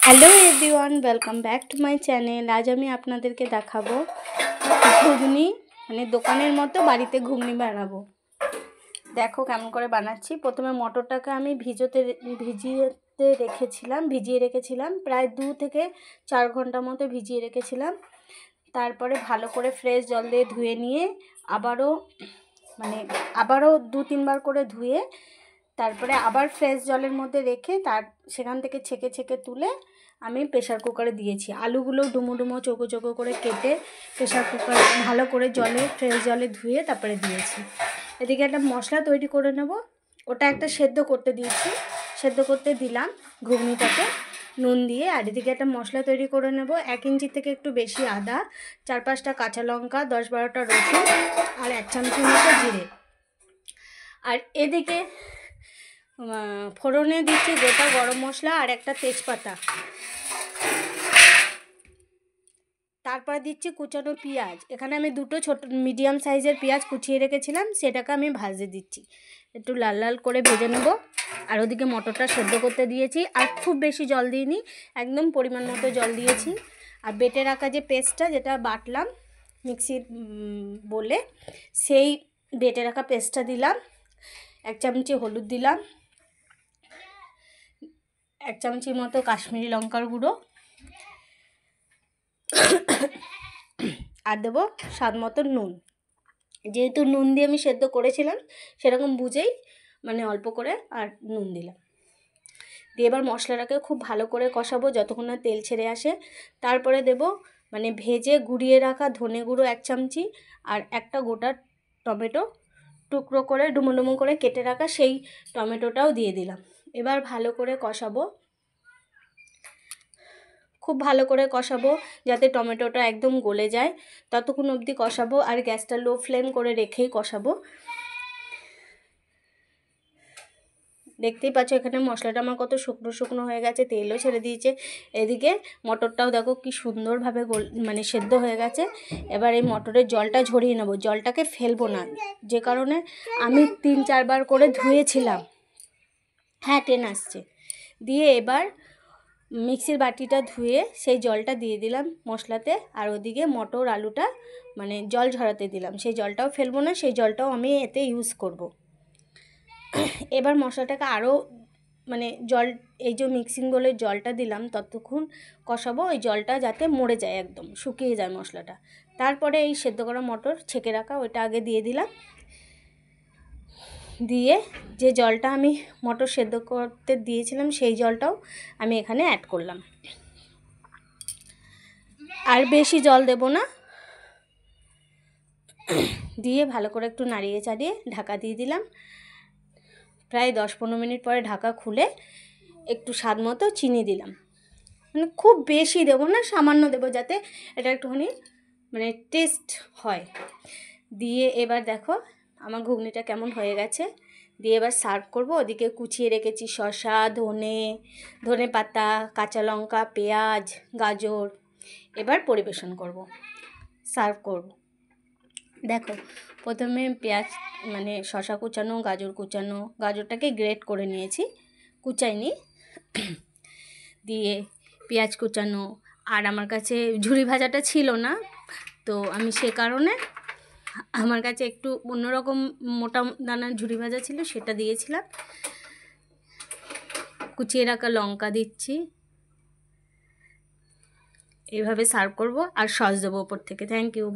Hello everyone, welcome back to my channel. আজ আমি আপনাদেরকে দেখাবো ঘুগনি, মানে দোকানের মতো বাড়িতে ঘুগনি বানাবো। দেখো কেমন করে বানাচ্ছি। প্রথমে মটরটাকে আমি ভিজিয়ে রেখেছিলাম প্রায় 2 থেকে 4 ঘন্টা মতো ভিজিয়ে রেখেছিলাম। তারপরে ভালো করে ফ্রেশ জল দিয়ে ধুয়ে নিয়ে আবারও 2-3 বার করে ধুয়ে তারপরে আবার ফ্রেশ জলের মধ্যে রেখে সেখান থেকে ছেঁকে তুলে আমি প্রেশার কুকারে দিয়েছি। আলুগুলো ডুমো ডুমো চৌকো চৌকো করে কেটে প্রেশার কুকারে ভালো করে ফ্রেশ জলে ধুয়ে তারপরে দিয়েছি। এদিকে একটা মশলা তৈরি করে নেব, ওটা একটা সেদ্ধ করতে দিলাম ঘুগনিটাকে নুন দিয়ে। আর এদিকে একটা মশলা তৈরি করে নেব। 1 ইঞ্চি থেকে একটু বেশি আদা, 4-5টা কাঁচা লঙ্কা, 10-12টা রসুন আর 1 চামচের মতো জিরে। আর এদিকে ফোড়নে দিচ্ছি গোটা গরম মশলা আর একটা তেজপাতা। তারপরে দিচ্ছি কুচানো পেঁয়াজ। এখানে আমি 2টো ছোট মিডিয়াম সাইজের পেঁয়াজ কুচিয়ে রেখেছিলাম, সেটাকে আমি ভাজে দিচ্ছি। একটু লাল লাল করে ভেজে নেব। আর ওদিকে মটরটা সেদ্ধ করতে দিয়েছি, আর খুব বেশি জল দিইনি, একদম পরিমাণ মতো জল দিয়েছি। আর বেটে রাখা যে পেস্টটা, যেটা বাটলাম মিক্সির বলে, সেই বেটে রাখা পেস্টটা দিলাম। 1 চামচি হলুদ দিলাম, 1 চামচির মতো কাশ্মীরি লঙ্কার গুঁড়ো, আর দেবো স্বাদ মতো নুন। যেহেতু নুন দিয়ে আমি সেদ্ধ করেছিলাম, সেরকম বুঝেই অল্প করে আর নুন দিলাম। দিয়ে এবার মশলাটাকে খুব ভালো করে কষাবো যতক্ষণ না তেল ছেড়ে আসে। তারপরে দেব ভেজে গুঁড়িয়ে রাখা ধনে গুঁড়ো 1 চামচি আর একটা গোটা টমেটো টুকরো করে ডুমো ডুমো করে কেটে রাখা, সেই টমেটোটাও দিয়ে দিলাম। এবার ভালো করে কষাবো, খুব ভালো করে কষাবো যাতে টমেটোটা একদম গলে যায়, ততক্ষণ অবধি কষাবো। আর গ্যাসটা লো ফ্লেম করে রেখেই কষাবো। দেখতেই পাচ্ছ এখানে মশলাটা আমার কত শুকনো শুকনো হয়ে গেছে, তেলও ছেড়ে দিয়েছে। এদিকে মটরটাও দেখো কি সুন্দরভাবে সেদ্ধ হয়ে গেছে। এবার এই মটরের জলটা ঝরিয়ে নেবো, জলটাকে ফেলবো না, যে কারণে আমি 3-4 বার করে ধুয়েছিলাম। হ্যাঁ, টেন আসছে। দিয়ে এবার মিক্সির বাটিটা ধুয়ে সেই জলটা দিয়ে দিলাম মশলাতে। আর ওদিকে মটর আলুটা জল ঝরাতে দিলাম, সেই জলটাও ফেলবো না, সেই জলটাও আমি এতে ইউজ করব। এবার মশলাটাকে আরও এই যে মিক্সিং বলে জলটা দিলাম ততক্ষণ কষাবো, ওই জলটা যাতে মরে যায়, একদম শুকিয়ে যায় মশলাটা। তারপরে এই সেদ্ধ করা মটর ছেঁকে রাখা ওইটা আগে দিয়ে দিলাম। দিয়ে যে জলটা আমি মটর সেদ্ধ করতে দিয়েছিলাম, সেই জলটাও আমি এখানে অ্যাড করলাম। আর বেশি জল দেব না। দিয়ে ভালো করে একটু নাড়িয়ে চাড়িয়ে ঢাকা দিয়ে দিলাম। প্রায় 10-15 মিনিট পরে ঢাকা খুলে একটু স্বাদ মতো চিনি দিলাম। খুব বেশি দেবো না, সামান্য দেবো, যাতে এটা একটুখানি টেস্ট হয়। দিয়ে এবার দেখো আমার ঘুগনিটা কেমন হয়ে গেছে। দিয়ে এবার সার্ভ করব। ওদিকে কুচিয়ে রেখেছি শসা, ধনে পাতা, কাঁচা লঙ্কা, পেঁয়াজ, গাজর। এবার পরিবেশন করব, সার্ভ করব। দেখো প্রথমে পেঁয়াজ শসা কুচানো, গাজর কুচানো, গাজরটাকে গ্রেট করে নিয়েছি, কুচাইনি। দিয়ে পেঁয়াজ কুচানো, আর আমার কাছে ঝুরি ভাজাটা ছিল না, তো আমি সে কারণে আমার কাছে একটু অন্যরকম মোটা দানার ঝুরি ভাজা ছিল, সেটা দিয়েছিলাম। কুচিয়ে রাখা লঙ্কা দিচ্ছি। এইভাবে সার্ভ করব, আর সস দেবো ওপর থেকে। Thank you.